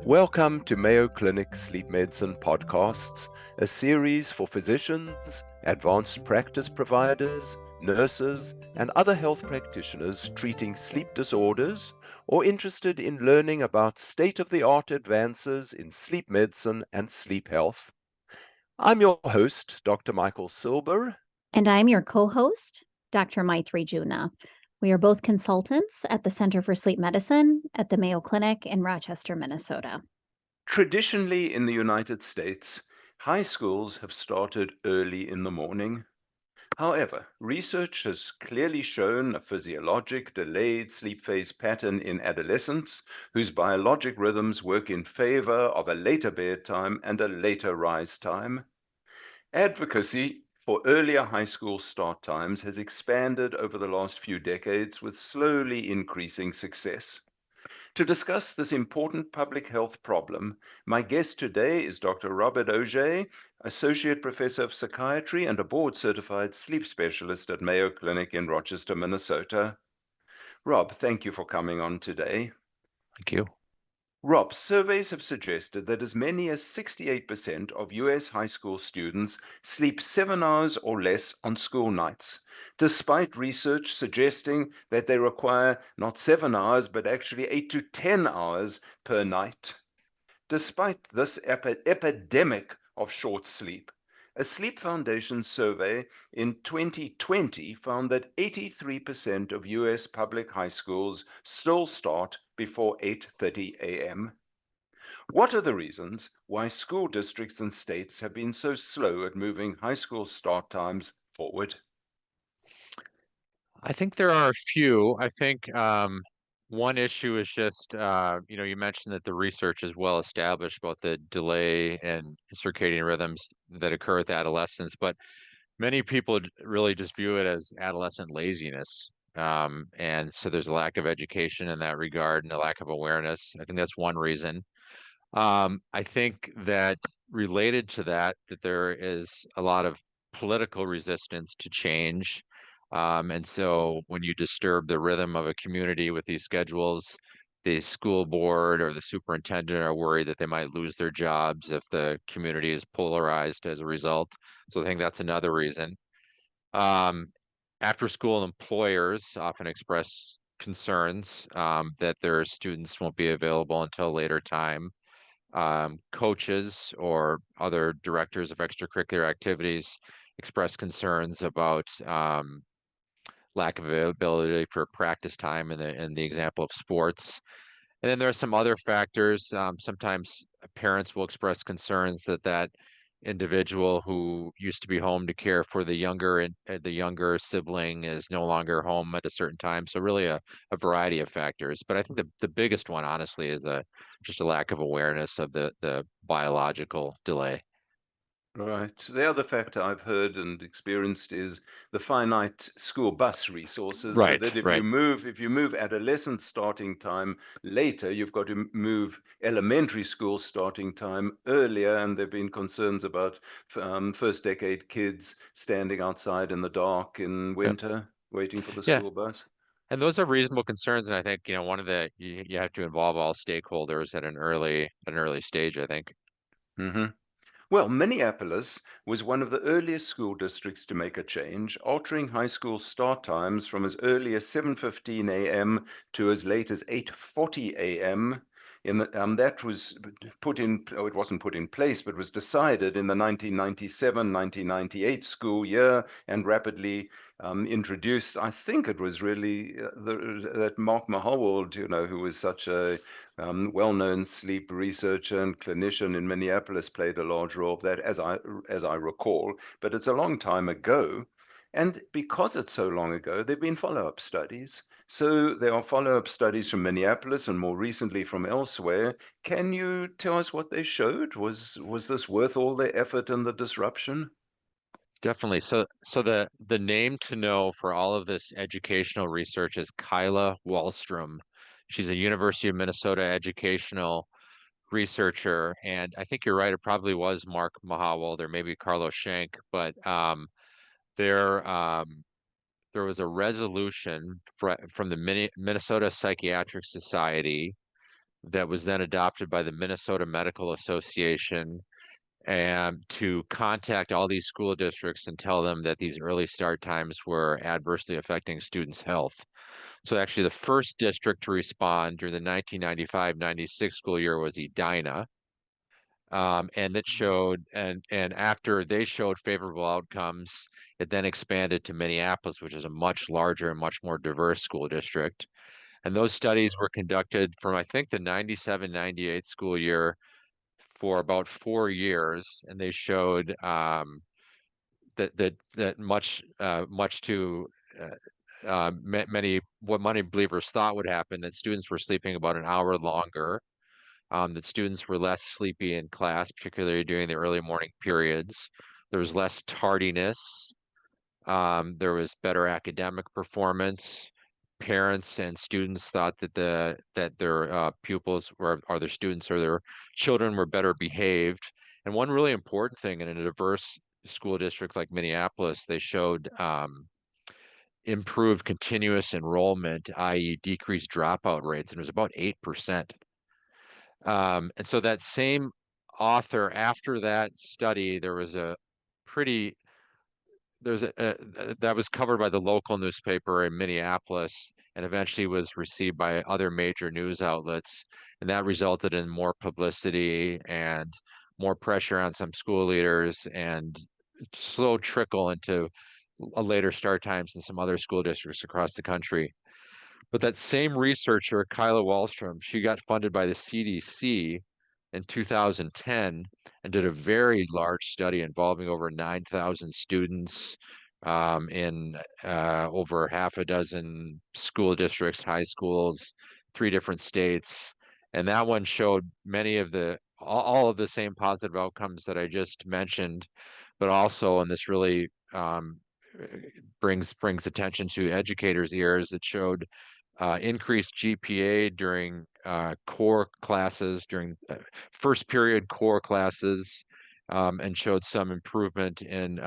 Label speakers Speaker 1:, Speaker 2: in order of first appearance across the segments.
Speaker 1: Welcome to Mayo Clinic Sleep Medicine Podcasts, a series for physicians, advanced practice providers, nurses, and other health practitioners treating sleep disorders or interested in learning about state-of-the-art advances in sleep medicine and sleep health. I'm your host, Dr. Michael Silber.
Speaker 2: And I'm your co-host, Dr. Maitri Juna. We are both consultants at the Center for Sleep Medicine at the Mayo Clinic in Rochester, Minnesota.
Speaker 1: Traditionally in the United States, high schools have started early in the morning. However, research has clearly shown a physiologic delayed sleep phase pattern in adolescents whose biologic rhythms work in favor of a later bedtime and a later rise time. Advocacy for earlier high school start times has expanded over the last few decades with slowly increasing success. To discuss this important public health problem, my guest today is Dr. Robert Auger, Associate Professor of Psychiatry and a board-certified sleep specialist at Mayo Clinic in Rochester, Minnesota. Rob, thank you for coming on today.
Speaker 3: Thank you.
Speaker 1: Rob, surveys have suggested that as many as 68% of US high school students sleep 7 hours or less on school nights, despite research suggesting that they require not 7 hours, but actually 8 to 10 hours per night. Despite this epidemic of short sleep, a Sleep Foundation survey in 2020 found that 83% of US public high schools still start before 8:30 a.m. What are the reasons why school districts and states have been so slow at moving high school start times forward?
Speaker 3: I think there are a few. I think one issue is just, you mentioned that the research is well established about the delay in circadian rhythms that occur with adolescents, but many people really just view it as adolescent laziness. And so there's a lack of education in that regard and a lack of awareness. I think that's one reason. I think that related to that, that there is a lot of political resistance to change. And so when you disturb the rhythm of a community with these schedules, the school board or the superintendent are worried that they might lose their jobs if the community is polarized as a result. So I think that's another reason. Um, After school employers often express concerns that their students won't be available until later time. Coaches or other directors of extracurricular activities express concerns about lack of availability for practice time in the example of sports. And then there are some other factors. Sometimes parents will express concerns that that individual who used to be home to care for the younger sibling is no longer home at a certain time. So really a variety of factors. But I think the biggest one, honestly, is just a lack of awareness of the biological delay.
Speaker 1: Right. The other factor I've heard and experienced is the finite school bus resources, so
Speaker 3: Right,
Speaker 1: that if
Speaker 3: right.
Speaker 1: you move adolescent starting time later, you've got to move elementary school starting time earlier, and there've been concerns about first decade kids standing outside in the dark in
Speaker 3: Yeah,
Speaker 1: winter waiting for the
Speaker 3: yeah.
Speaker 1: school bus.
Speaker 3: And those are reasonable concerns. And I think, one of you have to involve all stakeholders at an early stage, I think.
Speaker 1: hmm Well, Minneapolis was one of the earliest school districts to make a change, altering high school start times from as early as 7:15 a.m. to as late as 8:40 a.m. That was it wasn't put in place, but was decided in the 1997-1998 school year and rapidly introduced. I think it was really that Mark Mahowald, who was such a well-known sleep researcher and clinician in Minneapolis, played a large role of that, as I recall. But it's a long time ago, and because it's so long ago, there've been follow-up studies. So there are follow-up studies from Minneapolis and more recently from elsewhere. Can you tell us what they showed? Was this worth all the effort and the disruption?
Speaker 3: Definitely. So the name to know for all of this educational research is Kyla Wallstrom. She's a University of Minnesota educational researcher, and I think you're right. It probably was Mark Mahawald or maybe Carlos Schenk, but there there was a resolution from the Minnesota Psychiatric Society that was then adopted by the Minnesota Medical Association, and to contact all these school districts and tell them that these early start times were adversely affecting students' health. So actually the first district to respond during the 1995-96 school year was Edina. And it showed, and after they showed favorable outcomes, it then expanded to Minneapolis, which is a much larger and much more diverse school district. And those studies were conducted from, I think, the 97-98 school year for about 4 years, and they showed that much to many what many believers thought would happen, that students were sleeping about an hour longer, that students were less sleepy in class, particularly during the early morning periods. There was less tardiness. There was better academic performance. Parents and students thought that their pupils or their students or their children were better behaved. And one really important thing in a diverse school district like Minneapolis, they showed improved continuous enrollment, i.e. decreased dropout rates, and it was about 8%. And so that same author, after that study, there was a pretty, there's that was covered by the local newspaper in Minneapolis and eventually was received by other major news outlets. And that resulted in more publicity and more pressure on some school leaders and slow trickle into a later start times in some other school districts across the country. But that same researcher, Kyla Wallstrom, she got funded by the CDC in 2010 and did a very large study involving over 9,000 students in over half a dozen school districts, high schools, 3 different states. And that one showed many of all of the same positive outcomes that I just mentioned, but also, and this really brings attention to educators' ears, it showed increased GPA during core classes, during first period core classes, and showed some improvement in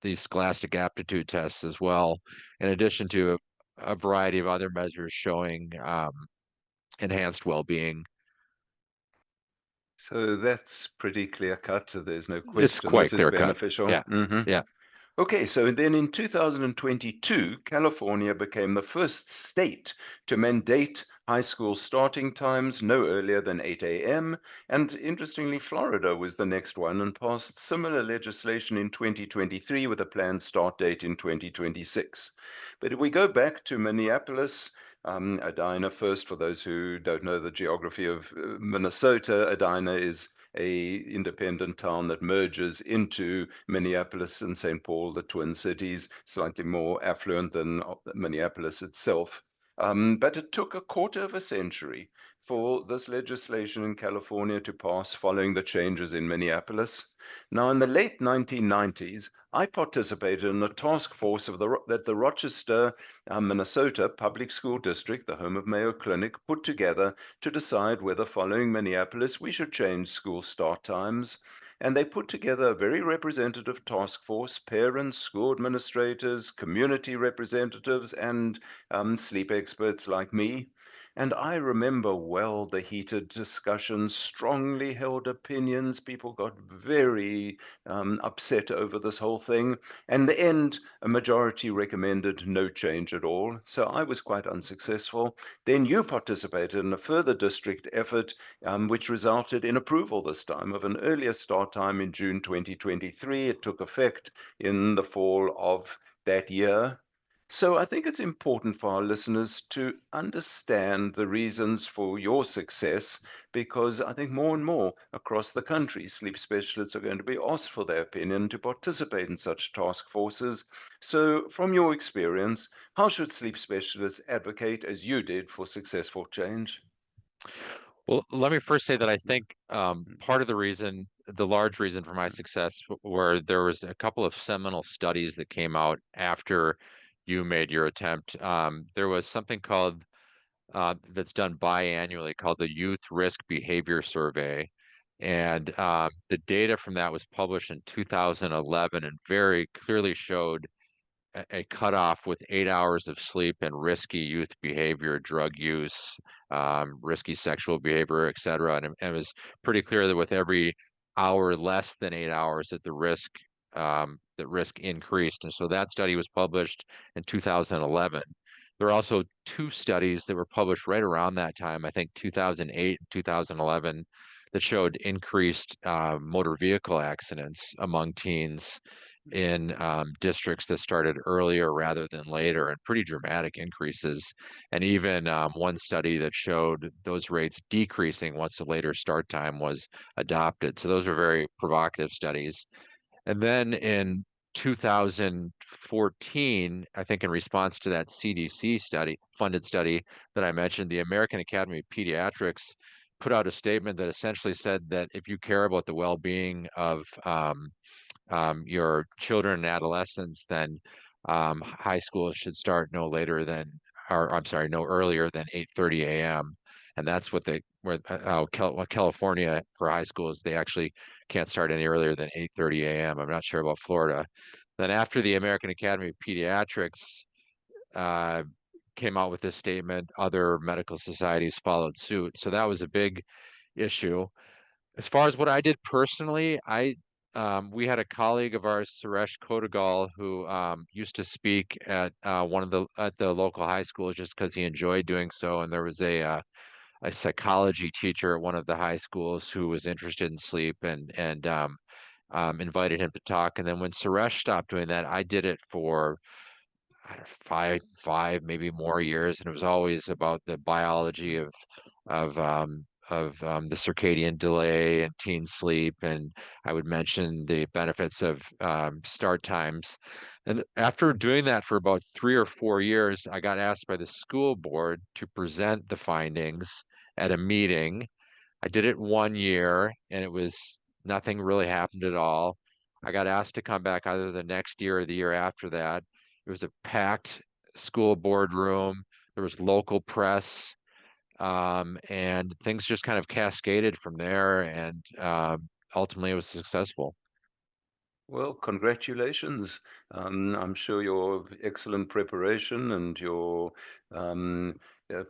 Speaker 3: these scholastic aptitude tests as well, in addition to a variety of other measures showing enhanced well-being.
Speaker 1: So that's pretty clear cut. There's no
Speaker 3: It's
Speaker 1: question
Speaker 3: quite
Speaker 1: this is
Speaker 3: clear cut.
Speaker 1: beneficial.
Speaker 3: Yeah. Yeah.
Speaker 1: Okay, so then in 2022, California became the first state to mandate high school starting times no earlier than 8 a.m. And interestingly, Florida was the next one and passed similar legislation in 2023 with a planned start date in 2026. But if we go back to Minneapolis, Edina first, for those who don't know the geography of Minnesota, Edina is a independent town that merges into Minneapolis and St. Paul, the Twin Cities, slightly more affluent than Minneapolis itself. But it took a quarter of a century for this legislation in California to pass following the changes in Minneapolis. Now, in the late 1990s, I participated in a task force that the Rochester, Minnesota Public School District, the home of Mayo Clinic, put together to decide whether, following Minneapolis, we should change school start times. And they put together a very representative task force, parents, school administrators, community representatives, and sleep experts like me. And I remember well the heated discussions, strongly held opinions. People got very upset over this whole thing. And in the end, a majority recommended no change at all. So I was quite unsuccessful. Then you participated in a further district effort, which resulted in approval this time of an earlier start time in June 2023. It took effect in the fall of that year. So I think it's important for our listeners to understand the reasons for your success, because I think more and more across the country, sleep specialists are going to be asked for their opinion to participate in such task forces. So from your experience, how should sleep specialists advocate as you did for successful change?
Speaker 3: Well, let me first say that I think part of the reason, the large reason for my success, were there was a couple of seminal studies that came out after you made your attempt. There was something called that's done biannually called the Youth Risk Behavior Survey, and the data from that was published in 2011 and very clearly showed a cutoff with 8 hours of sleep and risky youth behavior, drug use, risky sexual behavior, et cetera. And it was pretty clear that with every hour less than 8 hours that the risk increased. And so that study was published in 2011. There are also two studies that were published right around that time, I think 2008 and 2011, that showed increased motor vehicle accidents among teens in districts that started earlier rather than later, and pretty dramatic increases. And even one study that showed those rates decreasing once the later start time was adopted. So those are very provocative studies. And then in 2014, I think in response to that CDC funded study that I mentioned, the American Academy of Pediatrics put out a statement that essentially said that if you care about the well-being of your children and adolescents, then high school should start no earlier than 8:30 a.m. And that's what California for high schools, they actually can't start any earlier than 8:30 a.m. I'm not sure about Florida. Then after the American Academy of Pediatrics came out with this statement, other medical societies followed suit. So that was a big issue. As far as what I did personally, we had a colleague of ours, Suresh Kotagal, who used to speak at at the local high schools just because he enjoyed doing so. And there was a psychology teacher at one of the high schools who was interested in sleep and invited him to talk. And then when Suresh stopped doing that, I did it for I don't know, five, maybe more years, and it was always about the biology of the circadian delay and teen sleep, and I would mention the benefits of start times. And after doing that for about 3 or 4 years, I got asked by the school board to present the findings at a meeting. I did it 1 year, and nothing really happened at all. I got asked to come back either the next year or the year after that. It was a packed school board room. There was local press, and things just kind of cascaded from there. And ultimately, it was successful.
Speaker 1: Well, congratulations. I'm sure your excellent preparation and your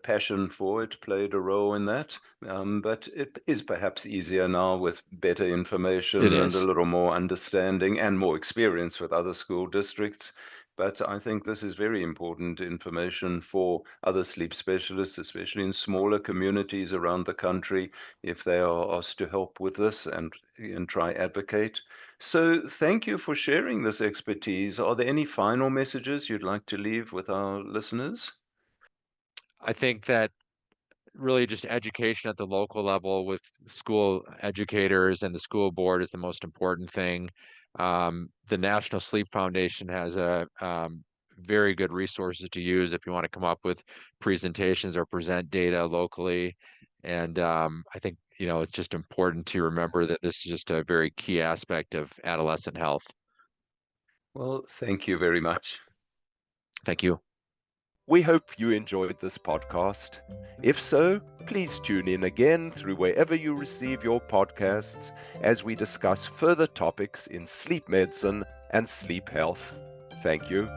Speaker 1: passion for it played a role in that. But it is perhaps easier now with better
Speaker 3: It
Speaker 1: information and a
Speaker 3: is.
Speaker 1: little more understanding and more experience with other school districts. But I think this is very important information for other sleep specialists, especially in smaller communities around the country, if they are asked to help with this and try advocate. So thank you for sharing this expertise. Are there any final messages you'd like to leave with our listeners?
Speaker 3: I think that really just education at the local level with school educators and the school board is the most important thing. The National Sleep Foundation has a very good resources to use if you want to come up with presentations or present data locally. And I think, it's just important to remember that this is just a very key aspect of adolescent health.
Speaker 1: Well, thank you very much.
Speaker 3: Thank you.
Speaker 4: We hope you enjoyed this podcast. If so, please tune in again through wherever you receive your podcasts as we discuss further topics in sleep medicine and sleep health. Thank you.